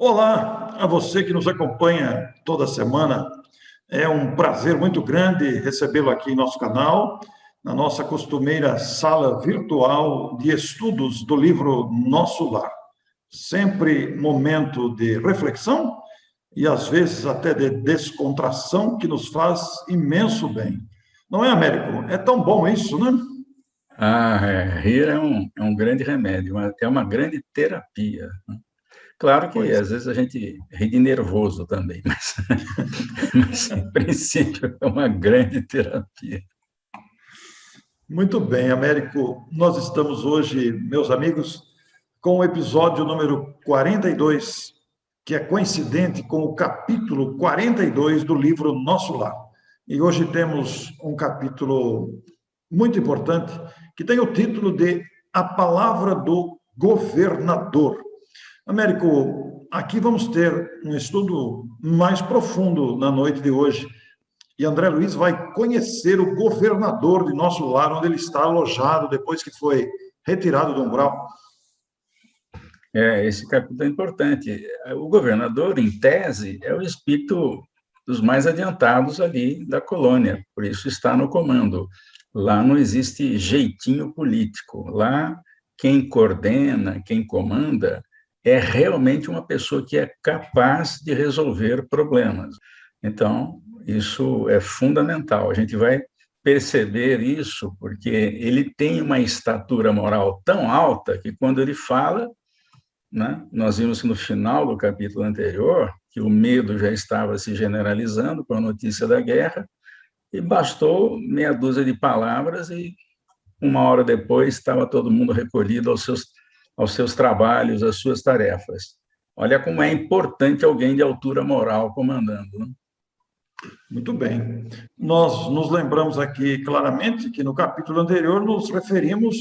Olá a você que nos acompanha toda semana. É um prazer muito grande recebê-lo aqui em nosso canal, na nossa costumeira sala virtual de estudos do livro Nosso Lar. Sempre momento de reflexão e às vezes até de descontração que nos faz imenso bem. Não é, Américo? É tão bom isso, né? Rir é um grande remédio, é uma grande terapia. Claro que Pois às vezes a gente ri de nervoso também, mas em princípio é uma grande terapia. muito bem, Américo. Nós estamos hoje, meus amigos, com o episódio número 42, que é coincidente com o capítulo 42 do livro Nosso Lar. E hoje temos um capítulo muito importante, que tem o título de A Palavra do Governador. Américo, aqui vamos ter um estudo mais profundo na noite de hoje. E André Luiz vai conhecer o governador de nosso lar, onde ele está alojado depois que foi retirado do umbral. Esse capítulo é importante. O governador, em tese, é o espírito dos mais adiantados ali da colônia, por isso está no comando. Lá não existe jeitinho político. Lá, quem coordena, quem comanda, é realmente uma pessoa que é capaz de resolver problemas. Então, isso é fundamental. A gente vai perceber isso porque ele tem uma estatura moral tão alta que, quando ele fala, né? Nós vimos que no final do capítulo anterior, que o medo já estava se generalizando com a notícia da guerra, e bastou meia dúzia de palavras e uma hora depois estava todo mundo recolhido aos seus trabalhos, às suas tarefas. Olha como é importante alguém de altura moral comandando, né? Muito bem. Nós nos lembramos aqui claramente que no capítulo anterior nos referimos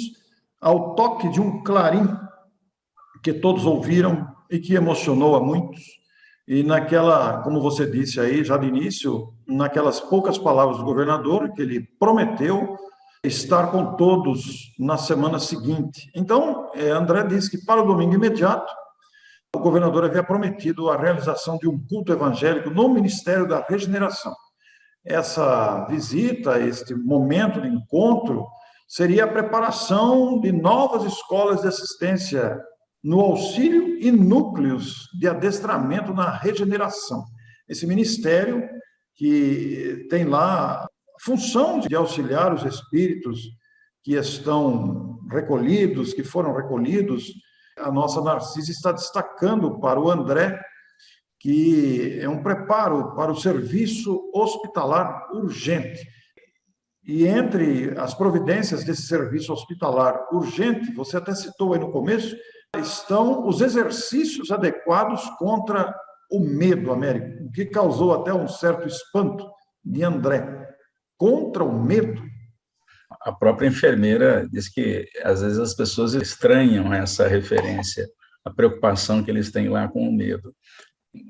ao toque de um clarim que todos ouviram e que emocionou a muitos. E naquela, como você disse aí já de início, naquelas poucas palavras do governador, que ele prometeu estar com todos na semana seguinte. Então, André disse que para o domingo imediato, o governador havia prometido a realização de um culto evangélico no Ministério da Regeneração. Essa visita, este momento de encontro, seria a preparação de novas escolas de assistência no auxílio e núcleos de adestramento na regeneração. Esse ministério que tem lá a função de auxiliar os espíritos que estão recolhidos, que foram recolhidos. A nossa Narcisa está destacando para o André que é um preparo para o serviço hospitalar urgente. E entre as providências desse serviço hospitalar urgente, você até citou aí no começo, estão os exercícios adequados contra o medo, Américo, o que causou até um certo espanto de André. Contra o medo? A própria enfermeira diz que às vezes as pessoas estranham essa referência, a preocupação que eles têm lá com o medo.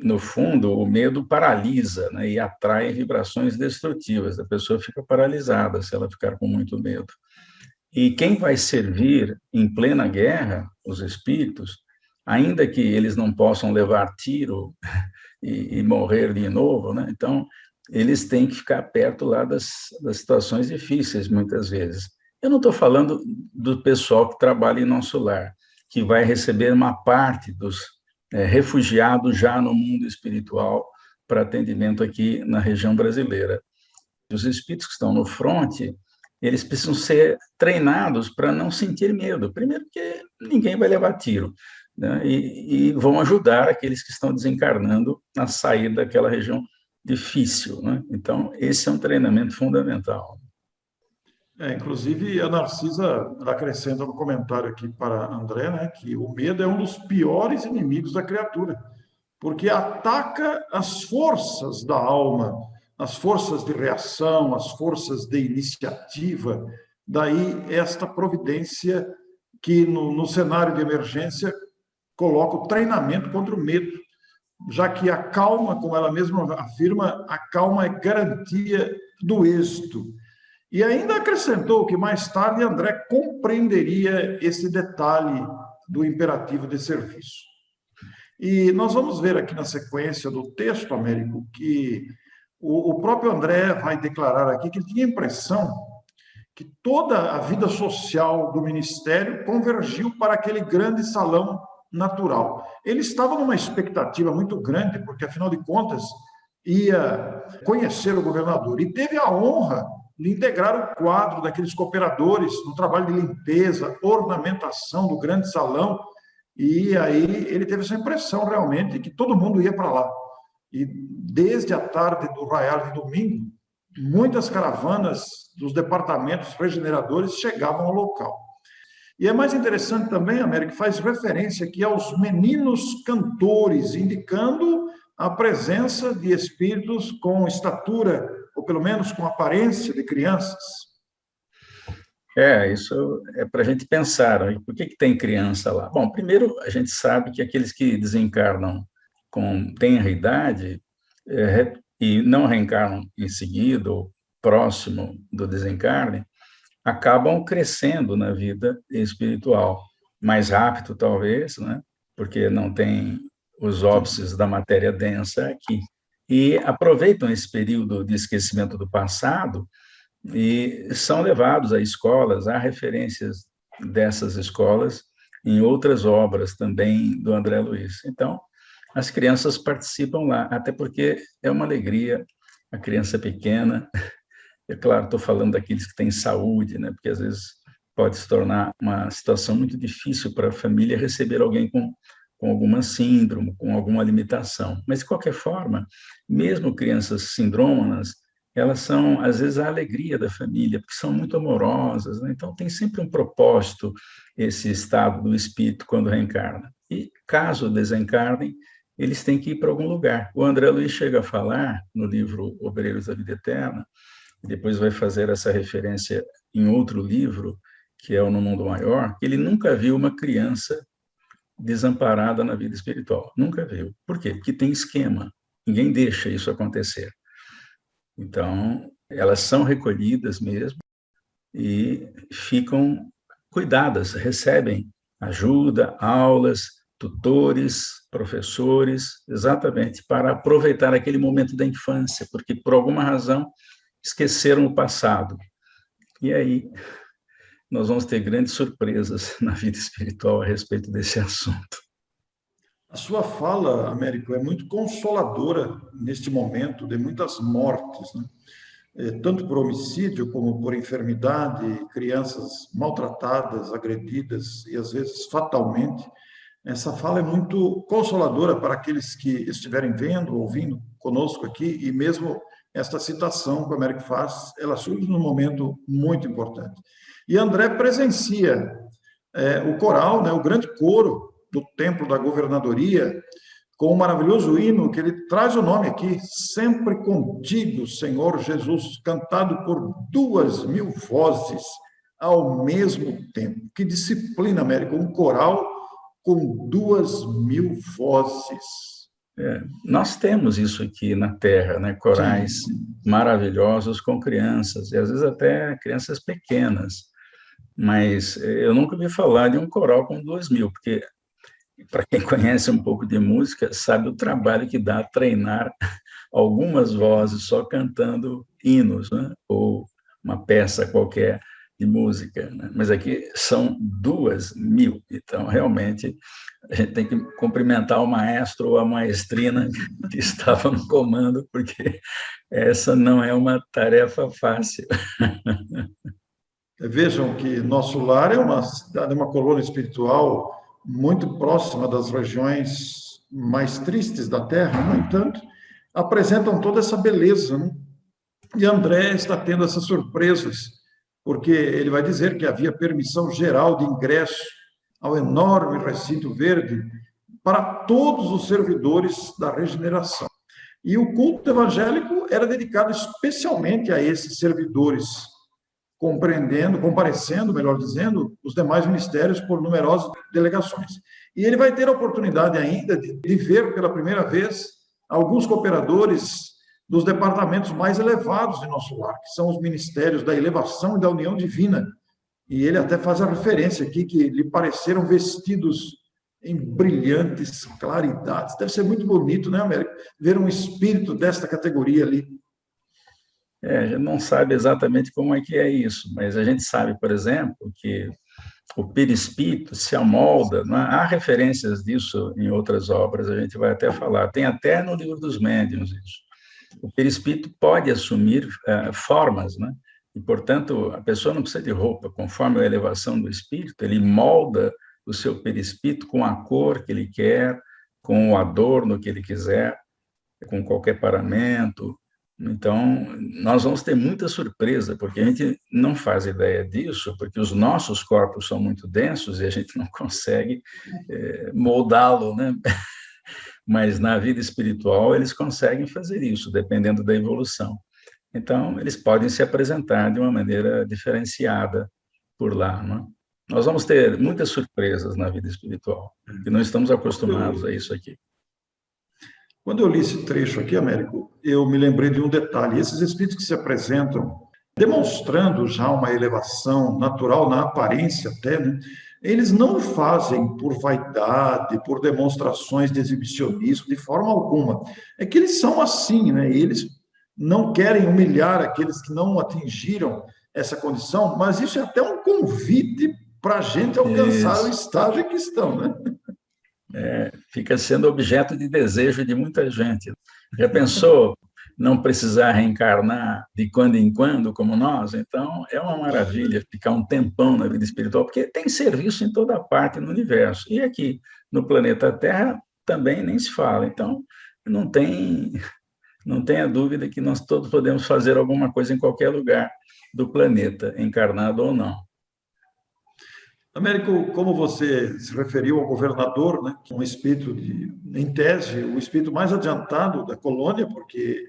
No fundo, o medo paralisa, né, e atrai vibrações destrutivas. A pessoa fica paralisada se ela ficar com muito medo. E quem vai servir em plena guerra, os espíritos, ainda que eles não possam levar tiro e morrer de novo, né? Então, eles têm que ficar perto lá das situações difíceis, muitas vezes. Eu não estou falando do pessoal que trabalha em nosso lar, que vai receber uma parte dos refugiados já no mundo espiritual para atendimento aqui na região brasileira. Os espíritos que estão no fronte, eles precisam ser treinados para não sentir medo. Primeiro, porque ninguém vai levar tiro, né? E vão ajudar aqueles que estão desencarnando a sair daquela região difícil, né? Então, esse é um treinamento fundamental. Inclusive, a Narcisa acrescenta um comentário aqui para André, né, que o medo é um dos piores inimigos da criatura, porque ataca as forças da alma, as forças de reação, as forças de iniciativa. Daí esta providência que no cenário de emergência coloca o treinamento contra o medo, já que a calma, como ela mesma afirma, a calma é garantia do êxito. E ainda acrescentou que mais tarde André compreenderia esse detalhe do imperativo de serviço. E nós vamos ver aqui na sequência do texto, Américo, que o próprio André vai declarar aqui que ele tinha a impressão que toda a vida social do ministério convergiu para aquele grande salão natural. Ele estava numa expectativa muito grande, porque, afinal de contas, ia conhecer o governador e teve a honra de integrar o quadro daqueles cooperadores no trabalho de limpeza, ornamentação do grande salão, e aí ele teve essa impressão realmente que todo mundo ia para lá. E desde a tarde do raiar de domingo, muitas caravanas dos departamentos regeneradores chegavam ao local. E é mais interessante também, Américo, que faz referência aqui aos meninos cantores, indicando a presença de espíritos com estatura, ou pelo menos com aparência de crianças. Isso é para a gente pensar, né? Por que tem criança lá? Bom, primeiro, a gente sabe que aqueles que desencarnam com tenra idade e não reencarnam em seguida, ou próximo do desencarne, acabam crescendo na vida espiritual. Mais rápido, talvez, né? Porque não tem os óbices da matéria densa aqui. E aproveitam esse período de esquecimento do passado e são levados a escolas, há referências dessas escolas em outras obras também do André Luiz. Então, as crianças participam lá, até porque é uma alegria, a criança pequena. É claro, estou falando daqueles que têm saúde, né? Porque às vezes pode se tornar uma situação muito difícil para a família receber alguém com alguma síndrome, com alguma limitação. Mas, de qualquer forma, mesmo crianças sindrômanas, elas são, às vezes, a alegria da família, porque são muito amorosas, né? Então, tem sempre um propósito esse estado do espírito quando reencarna. E, caso desencarnem, eles têm que ir para algum lugar. O André Luiz chega a falar, no livro Obreiros da Vida Eterna, e depois vai fazer essa referência em outro livro, que é o No Mundo Maior, que ele nunca viu uma criança desamparada na vida espiritual. Nunca viu. Por quê? Porque tem esquema. Ninguém deixa isso acontecer. Então, elas são recolhidas mesmo e ficam cuidadas, recebem ajuda, aulas, tutores, professores, exatamente para aproveitar aquele momento da infância, porque por alguma razão esqueceram o passado. E aí nós vamos ter grandes surpresas na vida espiritual a respeito desse assunto. A sua fala, Américo, é muito consoladora neste momento de muitas mortes, né? Tanto por homicídio como por enfermidade, crianças maltratadas, agredidas e às vezes fatalmente. Essa fala é muito consoladora para aqueles que estiverem vendo, ouvindo conosco aqui, e mesmo esta citação que o Américo faz, ela surge num momento muito importante. E André presencia o coral, né, o grande coro do Templo da Governadoria, com um maravilhoso hino que ele traz o nome aqui, Sempre Contigo, Senhor Jesus, cantado por 2.000 vozes ao mesmo tempo. Que disciplina, Américo, um coral com 2.000 vozes. Nós temos isso aqui na Terra, né? Corais maravilhosos com crianças, e às vezes até crianças pequenas, mas eu nunca ouvi falar de um coral com 2.000, porque para quem conhece um pouco de música, sabe o trabalho que dá treinar algumas vozes só cantando hinos, né? Ou uma peça qualquer de música, né? Mas aqui são 2.000, então realmente a gente tem que cumprimentar o maestro ou a maestrina que estava no comando, porque essa não é uma tarefa fácil. Vejam que nosso lar é uma cidade, uma colônia espiritual muito próxima das regiões mais tristes da Terra, no entanto, apresentam toda essa beleza, né? E André está tendo essas surpresas, porque ele vai dizer que havia permissão geral de ingresso ao enorme recinto verde para todos os servidores da regeneração. E o culto evangélico era dedicado especialmente a esses servidores, comparecendo, melhor dizendo, os demais ministérios por numerosas delegações. E ele vai ter a oportunidade ainda de ver pela primeira vez alguns cooperadores dos departamentos mais elevados de nosso lar, que são os ministérios da elevação e da união divina. E ele até faz a referência aqui que lhe pareceram vestidos em brilhantes claridades. Deve ser muito bonito, né, Américo? Ver um espírito desta categoria ali. A gente não sabe exatamente como é que é isso, mas a gente sabe, por exemplo, que o perispírito se amolda, não é? Há referências disso em outras obras, a gente vai até falar, tem até no Livro dos Médiuns isso. O perispírito pode assumir formas, né? E, portanto, a pessoa não precisa de roupa, conforme a elevação do espírito, ele molda o seu perispírito com a cor que ele quer, com o adorno que ele quiser, com qualquer paramento. Então, nós vamos ter muita surpresa, porque a gente não faz ideia disso, porque os nossos corpos são muito densos e a gente não consegue moldá-lo, né? Mas na vida espiritual eles conseguem fazer isso, dependendo da evolução. Então, eles podem se apresentar de uma maneira diferenciada por lá, né? Nós vamos ter muitas surpresas na vida espiritual, que não estamos acostumados a isso aqui. Quando eu li esse trecho aqui, Américo, eu me lembrei de um detalhe. Esses espíritos que se apresentam, demonstrando já uma elevação natural na aparência até, né? Eles não o fazem por vaidade, por demonstrações de exibicionismo, de forma alguma. É que eles são assim, né? E eles não querem humilhar aqueles que não atingiram essa condição, mas isso é até um convite para a gente alcançar o estágio em que estão, né? Fica sendo objeto de desejo de muita gente. Já pensou não precisar reencarnar de quando em quando, como nós? Então, é uma maravilha ficar um tempão na vida espiritual, porque tem serviço em toda parte no universo. E aqui, no planeta Terra, também nem se fala. Então, não tenha dúvida que nós todos podemos fazer alguma coisa em qualquer lugar do planeta, encarnado ou não. Américo, como você se referiu ao governador, né, que é um espírito, em tese, o espírito mais adiantado da colônia, porque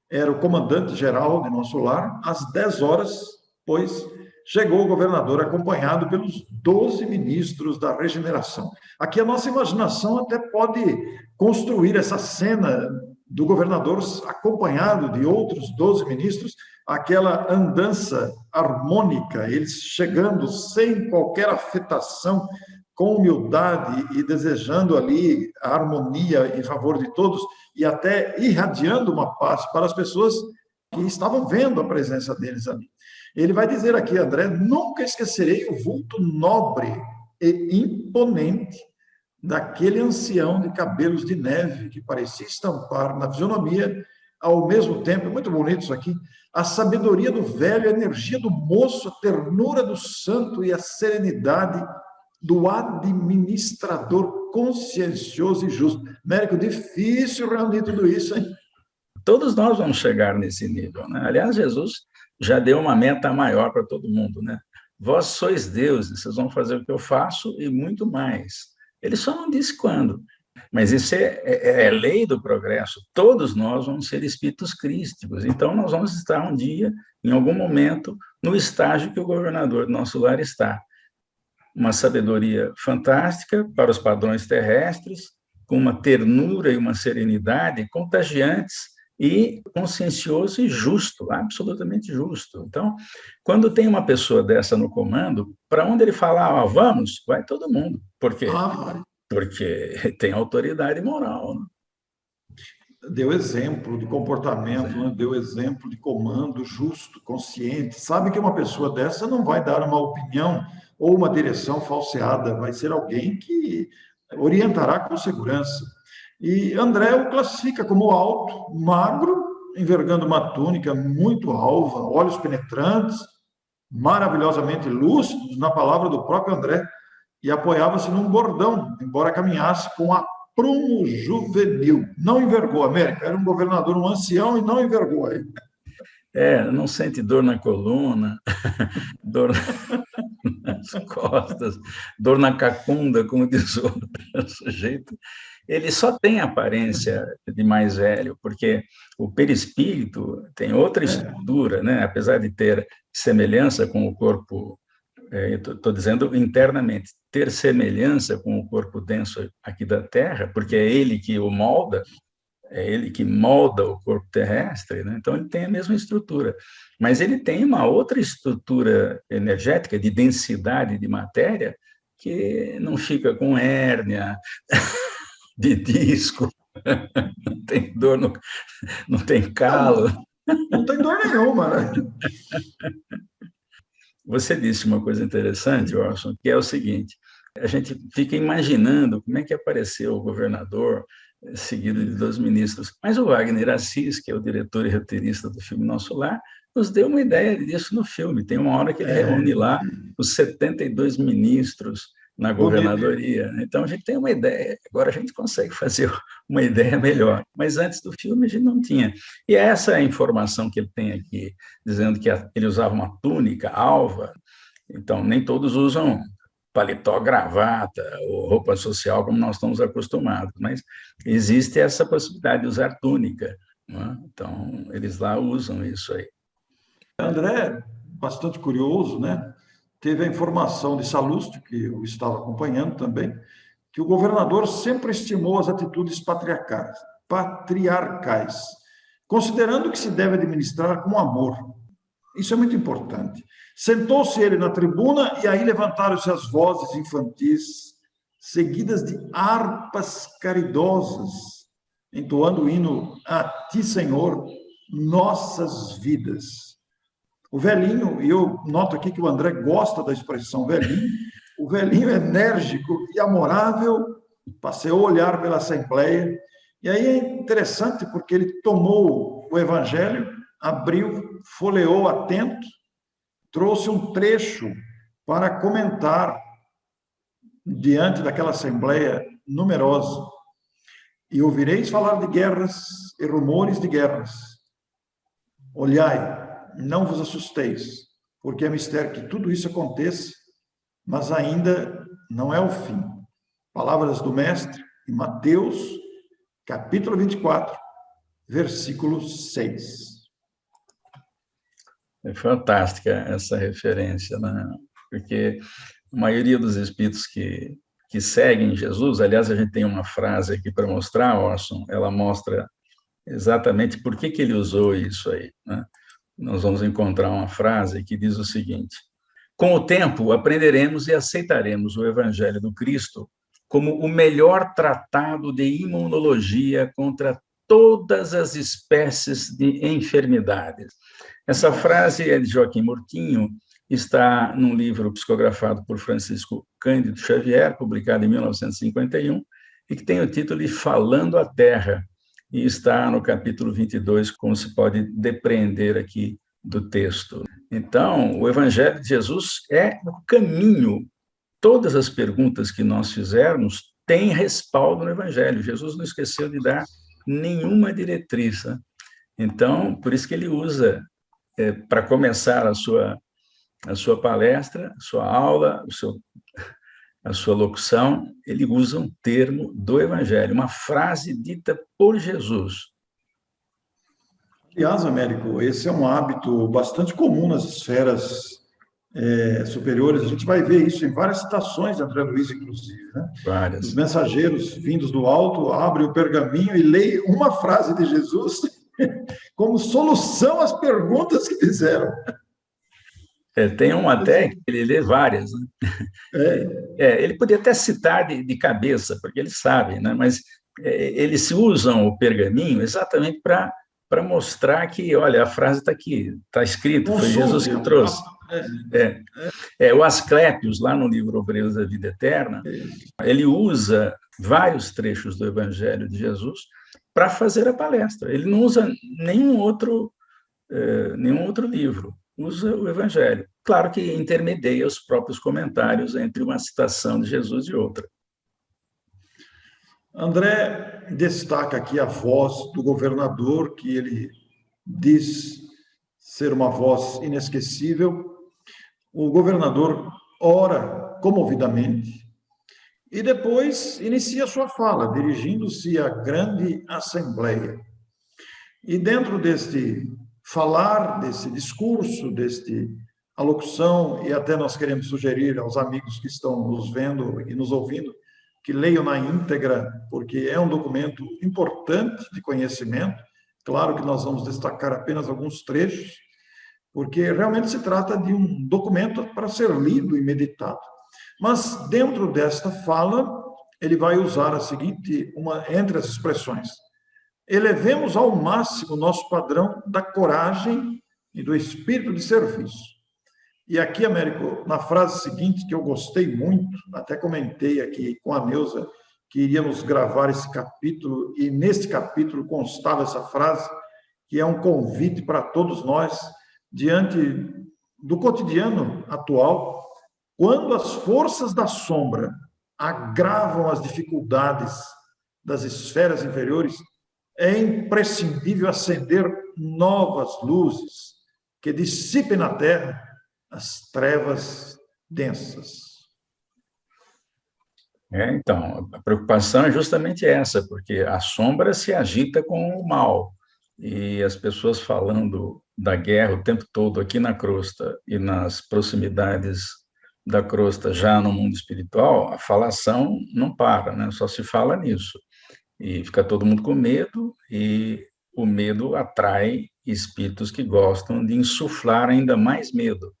era o comandante-geral de nosso lar, às 10 horas, pois chegou o governador acompanhado pelos 12 ministros da regeneração. Aqui a nossa imaginação até pode construir essa cena do governador acompanhado de outros 12 ministros, aquela andança harmônica, eles chegando sem qualquer afetação, com humildade e desejando ali a harmonia em favor de todos e até irradiando uma paz para as pessoas que estavam vendo a presença deles ali. Ele vai dizer aqui, André, nunca esquecerei o vulto nobre e imponente daquele ancião de cabelos de neve que parecia estampar na fisionomia, ao mesmo tempo, é muito bonito isso aqui, a sabedoria do velho, a energia do moço, a ternura do santo e a serenidade do administrador consciencioso e justo. Américo, difícil reunir tudo isso, hein? Todos nós vamos chegar nesse nível, né? Aliás, Jesus já deu uma meta maior para todo mundo, né? Vós sois deuses, vocês vão fazer o que eu faço e muito mais. Ele só não disse quando, mas isso é lei do progresso. Todos nós vamos ser espíritos crísticos, então nós vamos estar um dia, em algum momento, no estágio que o governador do nosso lar está. Uma sabedoria fantástica para os padrões terrestres, com uma ternura e uma serenidade contagiantes e consciencioso e justo, absolutamente justo. Então, quando tem uma pessoa dessa no comando, para onde ele falar, vamos, vai todo mundo. Por quê? Porque tem autoridade moral. Né? Deu exemplo de comportamento, né? Deu exemplo de comando justo, consciente. Sabe que uma pessoa dessa não vai dar uma opinião ou uma direção falseada, vai ser alguém que orientará com segurança. E André o classifica como alto, magro, envergando uma túnica muito alva, olhos penetrantes, maravilhosamente lúcidos, na palavra do próprio André, e apoiava-se num bordão, embora caminhasse com aprumo juvenil. Não envergou, América, era um governador, um ancião, e não envergou aí. Não sente dor na coluna, dor nas costas, dor na cacunda, como diz o sujeito. Ele só tem aparência de mais velho, porque o perispírito tem outra estrutura, né? Apesar de ter semelhança com o corpo, estou dizendo internamente, ter semelhança com o corpo denso aqui da Terra, porque é ele que o molda, é ele que molda o corpo terrestre, né? Então ele tem a mesma estrutura, mas ele tem uma outra estrutura energética de densidade de matéria que não fica com hérnia de disco, não tem dor, não tem calo. Não tem dor nenhuma, né? Você disse uma coisa interessante, Orson, que é o seguinte: a gente fica imaginando como é que apareceu o governador, seguido de 2 ministros. Mas o Wagner Assis, que é o diretor e roteirista do filme Nosso Lar, nos deu uma ideia disso no filme. Tem uma hora que ele reúne lá os 72 ministros na Bonito. governadoria. Então, a gente tem uma ideia. Agora a gente consegue fazer uma ideia melhor. Mas antes do filme, a gente não tinha. E essa informação que ele tem aqui, dizendo que ele usava uma túnica alva. Então, nem todos usam paletó, gravata ou roupa social como nós estamos acostumados, mas existe essa possibilidade de usar túnica, né? Então, eles lá usam isso aí. André, bastante curioso, né? Teve a informação de Salustio, que eu estava acompanhando também, que o governador sempre estimou as atitudes patriarcais, considerando que se deve administrar com amor. Isso é muito importante. Sentou-se ele na tribuna e aí levantaram-se as vozes infantis, seguidas de harpas caridosas, entoando o hino A Ti, Senhor, nossas vidas. O velhinho, e eu noto aqui que o André gosta da expressão velhinho, o velhinho enérgico e amorável passeou a olhar pela Assembleia, e aí é interessante porque ele tomou o Evangelho, abriu, folheou atento, trouxe um trecho para comentar diante daquela Assembleia numerosa. E ouvireis falar de guerras e rumores de guerras. Olhai, não vos assusteis, porque é mistério que tudo isso aconteça, mas ainda não é o fim. Palavras do Mestre em Mateus, capítulo 24, versículo 6. É fantástica essa referência, né? Porque a maioria dos espíritos que seguem Jesus, aliás, a gente tem uma frase aqui para mostrar, Orson, ela mostra exatamente por que ele usou isso aí, né? Nós vamos encontrar uma frase que diz o seguinte: com o tempo, aprenderemos e aceitaremos o Evangelho do Cristo como o melhor tratado de imunologia contra todas as espécies de enfermidades. Essa frase é de Joaquim Murtinho, está num livro psicografado por Francisco Cândido Xavier, publicado em 1951, e que tem o título de Falando à Terra, e está no capítulo 22, como se pode depreender aqui do texto. Então, o Evangelho de Jesus é o caminho. Todas as perguntas que nós fizermos têm respaldo no Evangelho. Jesus não esqueceu de dar nenhuma diretriz, né? Então, por isso que ele usa, para começar a sua palestra, a sua aula, a sua locução, ele usa um termo do Evangelho, uma frase dita por Jesus. Aliás, Américo, esse é um hábito bastante comum nas esferas superiores. A gente vai ver isso em várias citações de André Luiz, inclusive, né? Várias. Os mensageiros vindos do alto abrem o pergaminho e leem uma frase de Jesus como solução às perguntas que fizeram. Tem um até que ele lê várias, né? Ele podia até citar de cabeça, porque eles sabem, né? Mas eles usam o pergaminho exatamente para mostrar que, olha, a frase está aqui, está escrito, foi Jesus que trouxe. O Asclépios, lá no livro Obreiros da Vida Eterna, ele usa vários trechos do Evangelho de Jesus para fazer a palestra. Ele não usa nenhum outro livro, usa o Evangelho. Claro que intermedia os próprios comentários entre uma citação de Jesus e outra. André destaca aqui a voz do governador, que ele diz ser uma voz inesquecível. O governador ora comovidamente e depois inicia sua fala, dirigindo-se à grande assembleia. E dentro deste falar, desse discurso, deste alocução, e até nós queremos sugerir aos amigos que estão nos vendo e nos ouvindo, que leiam na íntegra, porque é um documento importante de conhecimento. Claro que nós vamos destacar apenas alguns trechos, porque realmente se trata de um documento para ser lido e meditado. Mas dentro desta fala, ele vai usar a seguinte, entre as expressões: elevemos ao máximo o nosso padrão da coragem e do espírito de serviço. E aqui, Américo, na frase seguinte, que eu gostei muito, até comentei aqui com a Neuza, que iríamos gravar esse capítulo, e nesse capítulo constava essa frase, que é um convite para todos nós, diante do cotidiano atual, quando as forças da sombra agravam as dificuldades das esferas inferiores, é imprescindível acender novas luzes que dissipem na terra as trevas densas. Então, a preocupação é justamente essa, porque a sombra se agita com o mal, e as pessoas falando da guerra o tempo todo aqui na crosta e nas proximidades da crosta já no mundo espiritual, a falação não para, né? Só se fala nisso. E fica todo mundo com medo, e o medo atrai espíritos que gostam de insuflar ainda mais medo.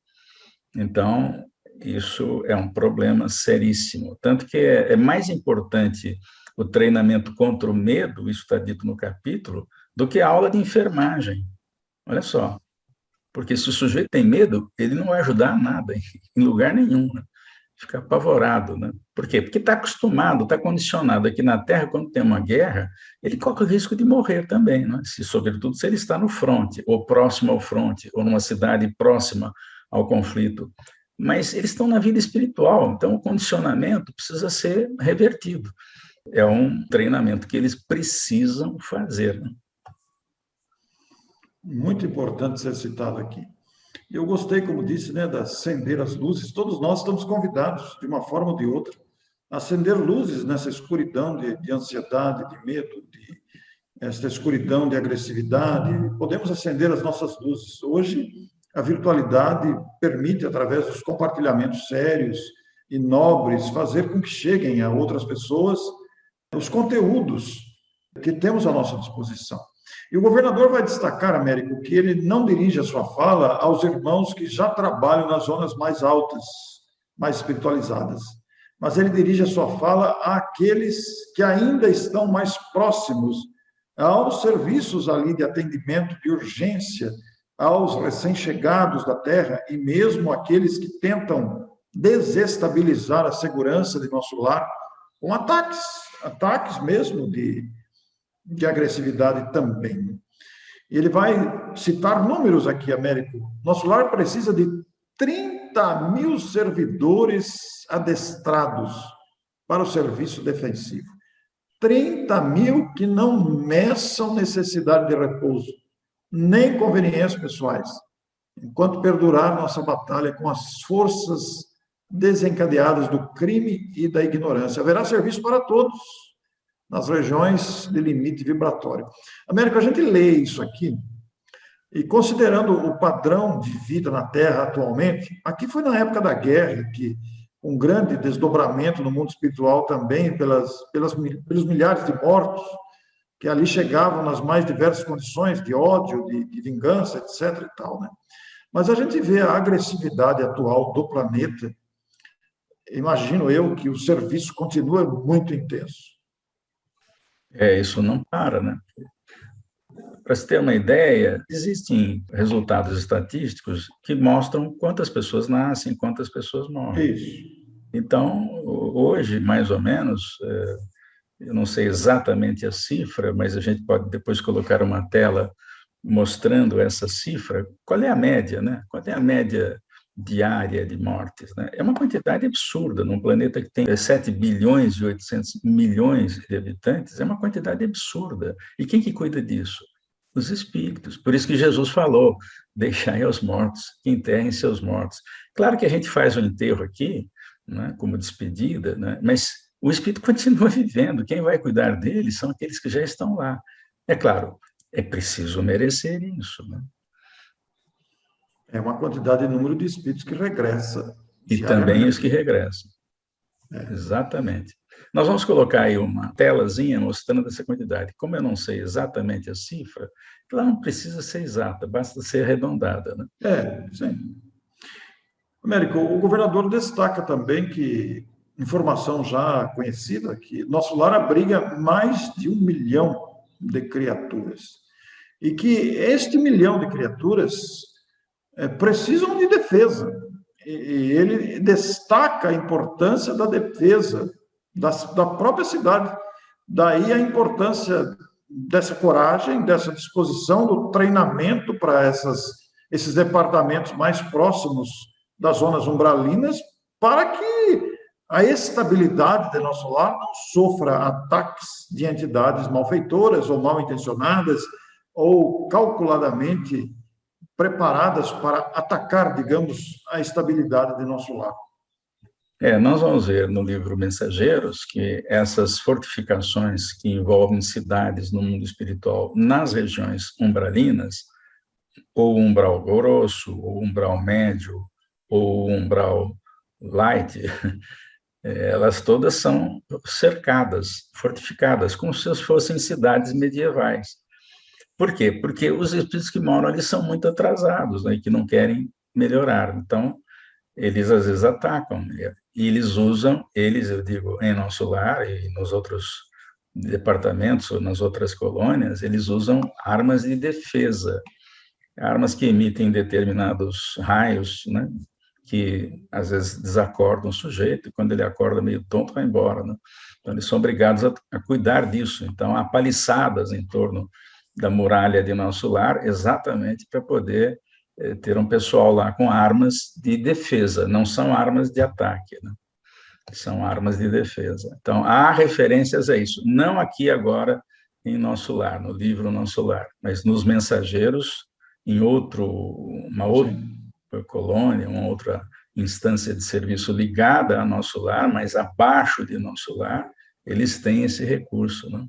Então, isso é um problema seríssimo. Tanto que é mais importante o treinamento contra o medo, isso está dito no capítulo, do que a aula de enfermagem. Olha só. Porque se o sujeito tem medo, ele não vai ajudar a nada, em lugar nenhum, né? Fica apavorado, né? Por quê? Porque está acostumado, está condicionado aqui na Terra, quando tem uma guerra, ele corre o risco de morrer também, né? Sobretudo se ele está no fronte, ou próximo ao fronte, ou numa cidade próxima ao conflito. Mas eles estão na vida espiritual, então o condicionamento precisa ser revertido. É um treinamento que eles precisam fazer, né? Muito importante ser citado aqui. Eu gostei, como disse, né, de acender as luzes. Todos nós estamos convidados, de uma forma ou de outra, a acender luzes nessa escuridão de ansiedade, de medo, essa escuridão de agressividade. Podemos acender as nossas luzes. Hoje, a virtualidade permite, através dos compartilhamentos sérios e nobres, fazer com que cheguem a outras pessoas os conteúdos que temos à nossa disposição. E o governador vai destacar, Américo, que ele não dirige a sua fala aos irmãos que já trabalham nas zonas mais altas, mais espiritualizadas, mas ele dirige a sua fala àqueles que ainda estão mais próximos aos serviços ali de atendimento de urgência, aos recém-chegados da Terra e mesmo aqueles que tentam desestabilizar a segurança de nosso lar com ataques mesmo de agressividade também. Ele vai citar números aqui, Américo. Nosso lar precisa de 30 mil servidores adestrados para o serviço defensivo. 30 mil que não meçam necessidade de repouso, nem conveniências pessoais, enquanto perdurar nossa batalha com as forças desencadeadas do crime e da ignorância. Haverá serviço para todos nas regiões de limite vibratório. Américo, a gente lê isso aqui, e considerando o padrão de vida na Terra atualmente, aqui foi na época da guerra, que um grande desdobramento no mundo espiritual também, pelos milhares de mortos, que ali chegavam nas mais diversas condições de ódio, de vingança, etc. e tal, né? Mas a gente vê a agressividade atual do planeta, imagino eu que o serviço continua muito intenso. Isso não para, né? Para se ter uma ideia, existem resultados estatísticos que mostram quantas pessoas nascem, quantas pessoas morrem. Isso. Então, hoje, mais ou menos, eu não sei exatamente a cifra, mas a gente pode depois colocar uma tela mostrando essa cifra. Qual é a média, né? Qual é a média diária de mortes, né? É uma quantidade absurda. Num planeta que tem 7 bilhões e 800 milhões de habitantes, é uma quantidade absurda. E quem que cuida disso? Os espíritos. Por isso que Jesus falou, deixai aos mortos, que enterrem seus mortos. Claro que a gente faz o enterro aqui, né, como despedida, né, mas o espírito continua vivendo. Quem vai cuidar dele são aqueles que já estão lá. É claro, é preciso merecer isso, né? É uma quantidade de número de espíritos que regressa E também os diariamente. que regressam. Exatamente. Nós vamos colocar aí uma telazinha mostrando essa quantidade. Como eu não sei exatamente a cifra, ela não precisa ser exata, basta ser arredondada, né? Sim. Américo, o governador destaca também que, informação já conhecida, que nosso lar abriga mais de 1 milhão de criaturas. E que este milhão de criaturas precisam de defesa. E ele destaca a importância da defesa da própria cidade. Daí a importância dessa coragem, dessa disposição, do treinamento para esses departamentos mais próximos das zonas umbralinas, para que a estabilidade de nosso lar não sofra ataques de entidades malfeitoras ou mal intencionadas ou calculadamente preparadas para atacar, digamos, a estabilidade de nosso lar. Nós vamos ver no livro Mensageiros que essas fortificações que envolvem cidades no mundo espiritual nas regiões umbralinas, ou umbral grosso, ou umbral médio, ou umbral light, elas todas são cercadas, fortificadas, como se fossem cidades medievais. Por quê? Porque os espíritos que moram ali são muito atrasados, né, e que não querem melhorar. Então, eles às vezes atacam, e eles usam, eu digo, em nosso lar e nos outros departamentos ou nas outras colônias, eles usam armas de defesa, armas que emitem determinados raios, né, que às vezes desacordam o sujeito, e quando ele acorda meio tonto, vai embora, né? Então, eles são obrigados a cuidar disso. Então, há paliçadas em torno da muralha de nosso lar, exatamente para poder ter um pessoal lá com armas de defesa, não são armas de ataque, né? São armas de defesa. Então, há referências a isso, não aqui agora em Nosso Lar, no livro Nosso Lar, mas nos Mensageiros, em uma outra colônia, uma outra instância de serviço ligada a Nosso Lar, mas abaixo de Nosso Lar, eles têm esse recurso, né?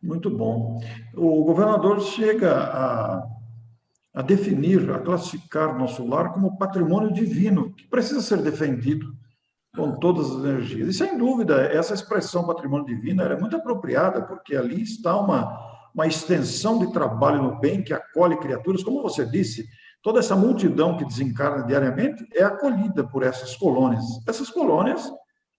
Muito bom. O governador chega a definir, a classificar nosso lar como patrimônio divino, que precisa ser defendido com todas as energias. E, sem dúvida, essa expressão patrimônio divino era muito apropriada, porque ali está uma extensão de trabalho no bem que acolhe criaturas, como você disse, toda essa multidão que desencarna diariamente é acolhida por essas colônias. Essas colônias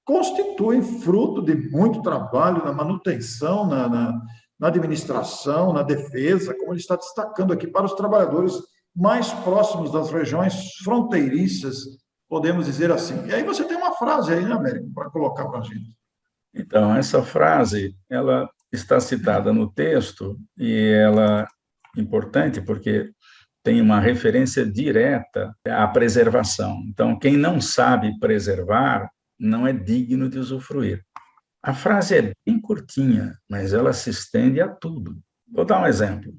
constituem fruto de muito trabalho na manutenção, na administração, na defesa, como ele está destacando aqui, para os trabalhadores mais próximos das regiões fronteiriças, podemos dizer assim. E aí você tem uma frase aí, né, Américo, para colocar para a gente. Então, essa frase, ela está citada no texto e ela é importante porque tem uma referência direta à preservação. Então, quem não sabe preservar não é digno de usufruir. A frase é bem curtinha, mas ela se estende a tudo. Vou dar um exemplo.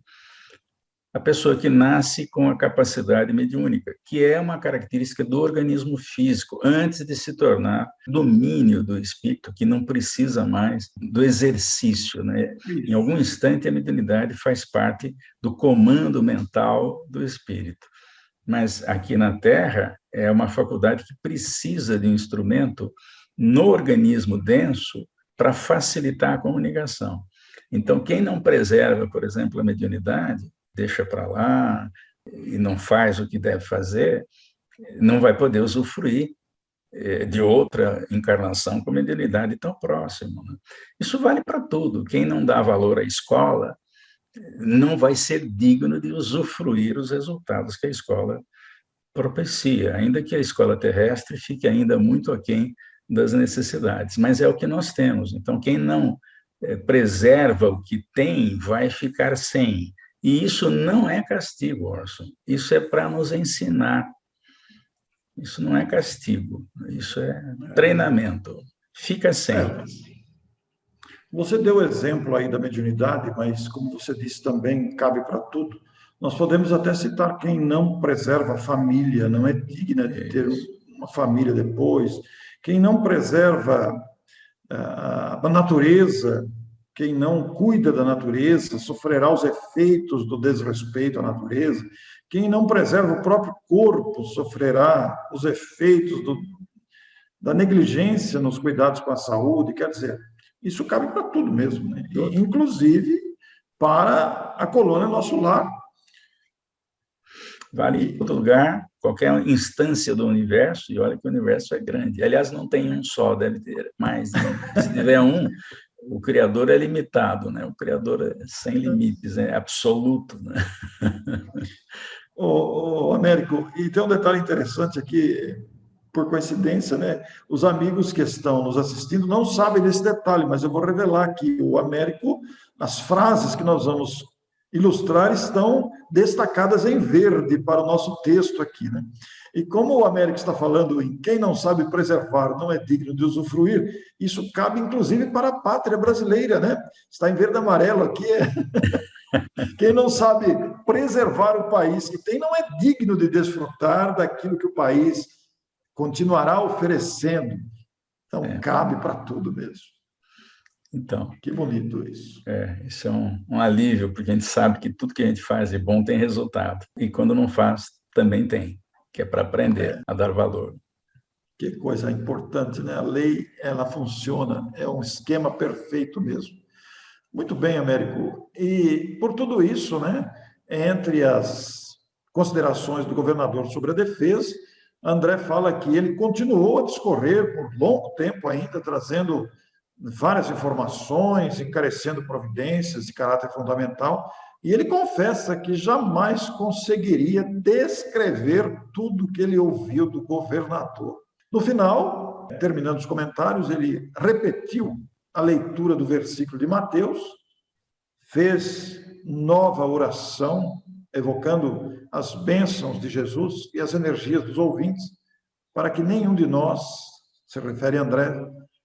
A pessoa que nasce com a capacidade mediúnica, que é uma característica do organismo físico, antes de se tornar domínio do espírito, que não precisa mais do exercício, né? Em algum instante, a mediunidade faz parte do comando mental do espírito. Mas aqui na Terra, é uma faculdade que precisa de um instrumento no organismo denso para facilitar a comunicação. Então, quem não preserva, por exemplo, a mediunidade, deixa para lá e não faz o que deve fazer, não vai poder usufruir de outra encarnação com mediunidade tão próxima, né? Isso vale para tudo. Quem não dá valor à escola não vai ser digno de usufruir os resultados que a escola propicia, ainda que a escola terrestre fique ainda muito aquém das necessidades, mas é o que nós temos. Então, quem não preserva o que tem vai ficar sem. E isso não é castigo, Orson. Isso é para nos ensinar. Isso não é castigo. Isso é treinamento. Fica sem. Você deu o exemplo aí da mediunidade, mas, como você disse, também cabe para tudo. Nós podemos até citar quem não preserva a família, não é digna de ter uma família depois. Quem não preserva a natureza, quem não cuida da natureza, sofrerá os efeitos do desrespeito à natureza. Quem não preserva o próprio corpo, sofrerá os efeitos da negligência nos cuidados com a saúde. Quer dizer, isso cabe para tudo mesmo, né? E, inclusive para a colônia Nosso Lar. vale em todo lugar, qualquer instância do universo, e olha que o universo é grande. Aliás, não tem um só, deve ter mais. Se tiver um, o Criador é limitado, né? O Criador é sem limites, é absoluto, né? Américo, e tem um detalhe interessante aqui, por coincidência, né? Os amigos que estão nos assistindo não sabem desse detalhe, mas eu vou revelar aqui. O Américo, as frases que nós vamos ilustrar estão destacadas em verde para o nosso texto aqui, né? E como o Américo está falando em quem não sabe preservar não é digno de usufruir, isso cabe inclusive para a pátria brasileira, né? Está em verde e amarelo aqui. Quem não sabe preservar o país que tem não é digno de desfrutar daquilo que o país continuará oferecendo. Então, cabe para tudo mesmo. Então, que bonito isso. Isso é um alívio, porque a gente sabe que tudo que a gente faz de bom tem resultado. E quando não faz, também tem, que é para aprender a dar valor. Que coisa importante, né? A lei, ela funciona, é um esquema perfeito mesmo. Muito bem, Américo. E por tudo isso, né, entre as considerações do governador sobre a defesa, André fala que ele continuou a discorrer por longo tempo ainda, trazendo várias informações, encarecendo providências de caráter fundamental, e ele confessa que jamais conseguiria descrever tudo que ele ouviu do governador. No final, terminando os comentários, ele repetiu a leitura do versículo de Mateus, fez nova oração, evocando as bênçãos de Jesus e as energias dos ouvintes, para que nenhum de nós, se refere a André,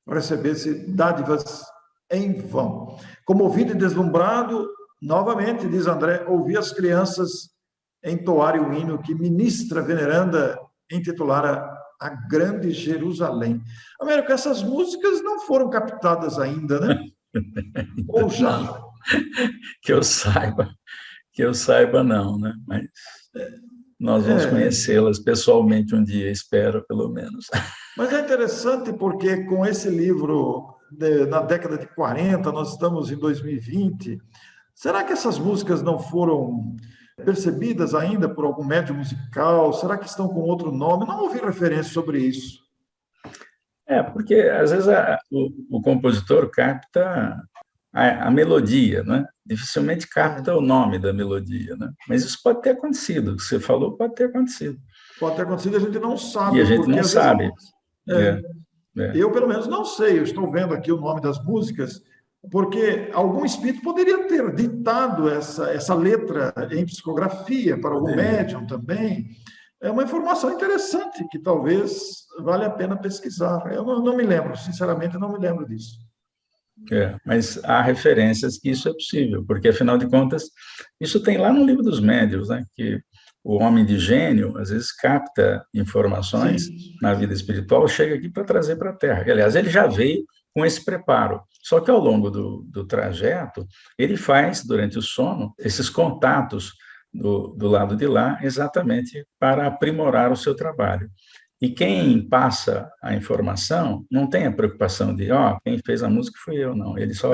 recebesse dádivas em vão. Comovido e deslumbrado, novamente, diz André, ouvi as crianças entoarem o hino que ministra veneranda intitulara A Grande Jerusalém. Américo, essas músicas não foram captadas ainda, né? Ou já? Não, que eu saiba não, né? Mas nós vamos conhecê-las pessoalmente um dia, espero, pelo menos. Mas é interessante porque com esse livro, na década de 40, nós estamos em 2020, será que essas músicas não foram percebidas ainda por algum médium musical? Será que estão com outro nome? Não ouvi referência sobre isso. Porque às vezes o compositor capta a melodia, né? Dificilmente capta o nome da melodia, né? Mas isso pode ter acontecido, o que você falou pode ter acontecido. Pode ter acontecido, a gente não sabe. E a gente não sabe. Eu, pelo menos, não sei, eu estou vendo aqui o nome das músicas, porque algum espírito poderia ter ditado essa letra em psicografia para algum médium também. É uma informação interessante que talvez vale a pena pesquisar. Eu não me lembro, sinceramente, não me lembro disso. Mas há referências que isso é possível, porque, afinal de contas, isso tem lá no Livro dos Médiuns, né, que o homem de gênio, às vezes, capta informações na vida espiritual, chega aqui para trazer para a Terra. Aliás, ele já veio com esse preparo. Só que, ao longo do trajeto, ele faz, durante o sono, esses contatos do lado de lá, exatamente para aprimorar o seu trabalho. E quem passa a informação não tem a preocupação de, quem fez a música fui eu, não. Ele só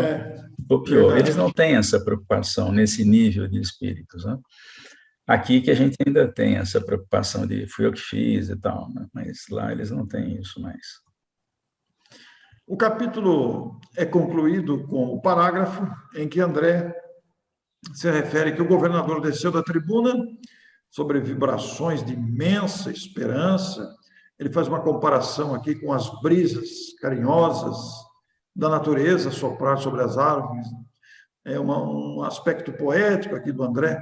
copiou. Verdade. Eles não têm essa preocupação nesse nível de espíritos, né? Aqui que a gente ainda tem essa preocupação de fui eu que fiz e tal, né? Mas lá eles não têm isso mais. O capítulo é concluído com o parágrafo em que André se refere que o governador desceu da tribuna sobre vibrações de imensa esperança. Ele faz uma comparação aqui com as brisas carinhosas da natureza soprar sobre as árvores. É um aspecto poético aqui do André,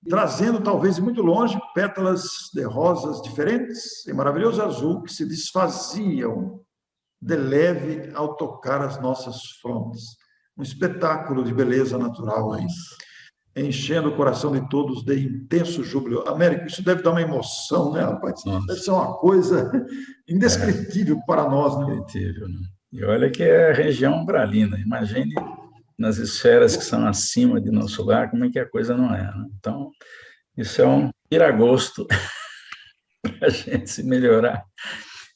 trazendo, talvez muito longe, pétalas de rosas diferentes em maravilhoso azul que se desfaziam de leve ao tocar as nossas frontes. Um espetáculo de beleza natural aí, enchendo o coração de todos de intenso júbilo. Américo, isso deve dar uma emoção, né, rapaz? Deve ser uma coisa indescritível para nós, né? Indescritível, né? E olha que é a região umbralina. Imagine nas esferas que são acima de nosso lar, como é que a coisa não é, né? Então, isso é um tiragosto para a gente se melhorar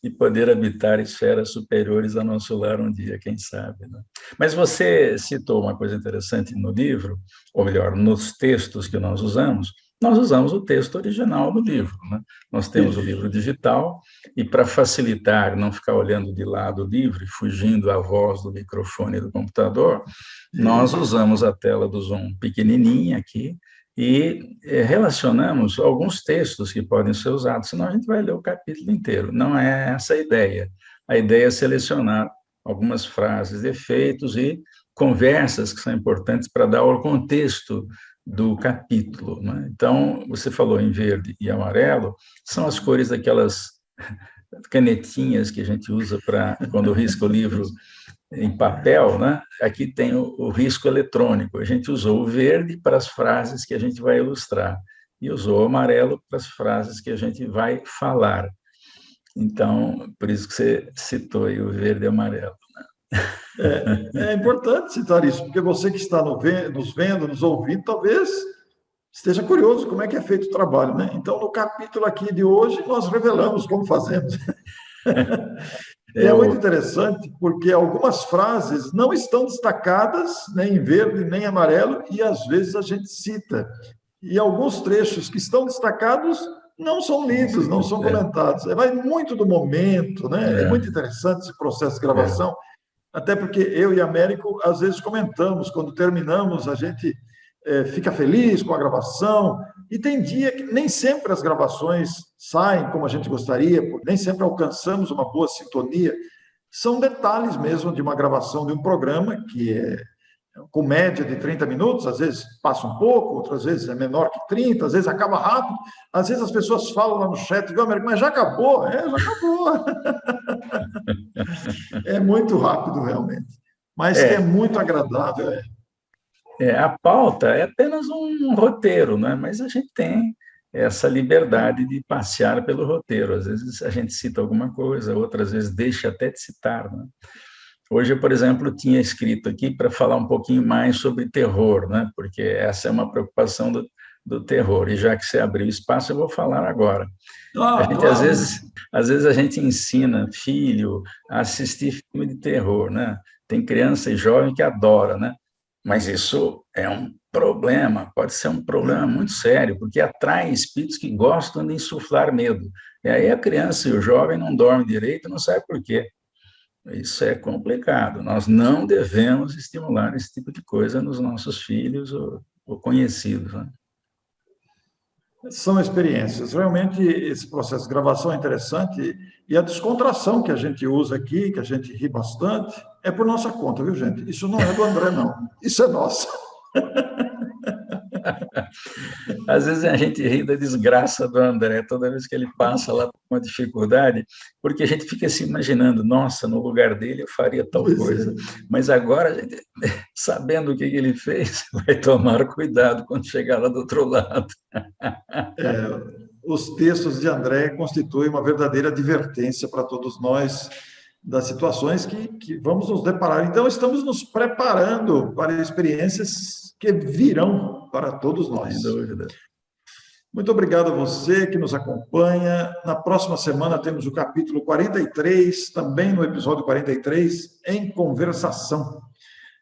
e poder habitar esferas superiores ao nosso lar um dia, quem sabe, né? Mas você citou uma coisa interessante no livro, ou melhor, nos textos que nós usamos, nós usamos o texto original do livro, né? Nós temos o livro digital e, para facilitar, não ficar olhando de lado o livro e fugindo à voz do microfone do computador, nós usamos a tela do Zoom pequenininha aqui e relacionamos alguns textos que podem ser usados, senão a gente vai ler o capítulo inteiro. Não é essa a ideia. A ideia é selecionar algumas frases, efeitos e conversas que são importantes para dar o contexto do capítulo, né? Então, você falou em verde e amarelo, são as cores daquelas canetinhas que a gente usa para quando risca o livro em papel, né? Aqui tem o risco eletrônico. A gente usou o verde para as frases que a gente vai ilustrar e usou o amarelo para as frases que a gente vai falar. Então, por isso que você citou aí o verde e o amarelo. É importante citar isso, porque você que está nos vendo, nos ouvindo, talvez esteja curioso como é que é feito o trabalho, né? Então, no capítulo aqui de hoje, nós revelamos como fazemos. E é muito interessante, porque algumas frases não estão destacadas, nem em verde, nem em amarelo, e às vezes a gente cita. E alguns trechos que estão destacados não são lidos, não são comentados. Vai muito do momento, né? É muito interessante esse processo de gravação. Até porque eu e Américo, às vezes, comentamos, quando terminamos, a gente fica feliz com a gravação, e tem dia que nem sempre as gravações saem como a gente gostaria, nem sempre alcançamos uma boa sintonia. São detalhes mesmo de uma gravação de um programa, que é com média de 30 minutos, às vezes passa um pouco, outras vezes é menor que 30, às vezes acaba rápido, às vezes as pessoas falam lá no chat, viu, Américo, mas já acabou? É, já acabou. É muito rápido, realmente. Mas que é muito agradável. A pauta é apenas um roteiro, né? Mas a gente tem essa liberdade de passear pelo roteiro. Às vezes a gente cita alguma coisa, outras vezes deixa até de citar, né? Hoje, por exemplo, tinha escrito aqui para falar um pouquinho mais sobre terror, né? Porque essa é uma preocupação do terror. E já que você abriu espaço, eu vou falar agora. A gente, Claro. às vezes a gente ensina filho a assistir filme de terror, né? Tem criança e jovem que adora, né? Mas isso é um problema, pode ser um problema muito sério, porque atrai espíritos que gostam de insuflar medo. E aí a criança e o jovem não dormem direito, não sabe por quê. Isso é complicado. Nós não devemos estimular esse tipo de coisa nos nossos filhos ou conhecidos, né? São experiências. Realmente, esse processo de gravação é interessante e a descontração que a gente usa aqui, que a gente ri bastante, é por nossa conta, viu, gente? Isso não é do André, não. Isso é nosso. Às vezes a gente ri da desgraça do André, toda vez que ele passa lá por uma dificuldade, porque a gente fica se imaginando, nossa, no lugar dele eu faria tal coisa. Mas agora, a gente, sabendo o que ele fez, vai tomar cuidado quando chegar lá do outro lado. Os textos de André constituem uma verdadeira advertência para todos nós das situações que vamos nos deparar. Então, estamos nos preparando para experiências que virão para todos nós. Sem dúvida. Muito obrigado a você que nos acompanha. Na próxima semana temos o capítulo 43, também no episódio 43, em conversação.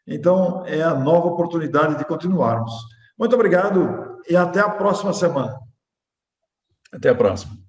Então, é a nova oportunidade de continuarmos. Muito obrigado e até a próxima semana. Até a próxima.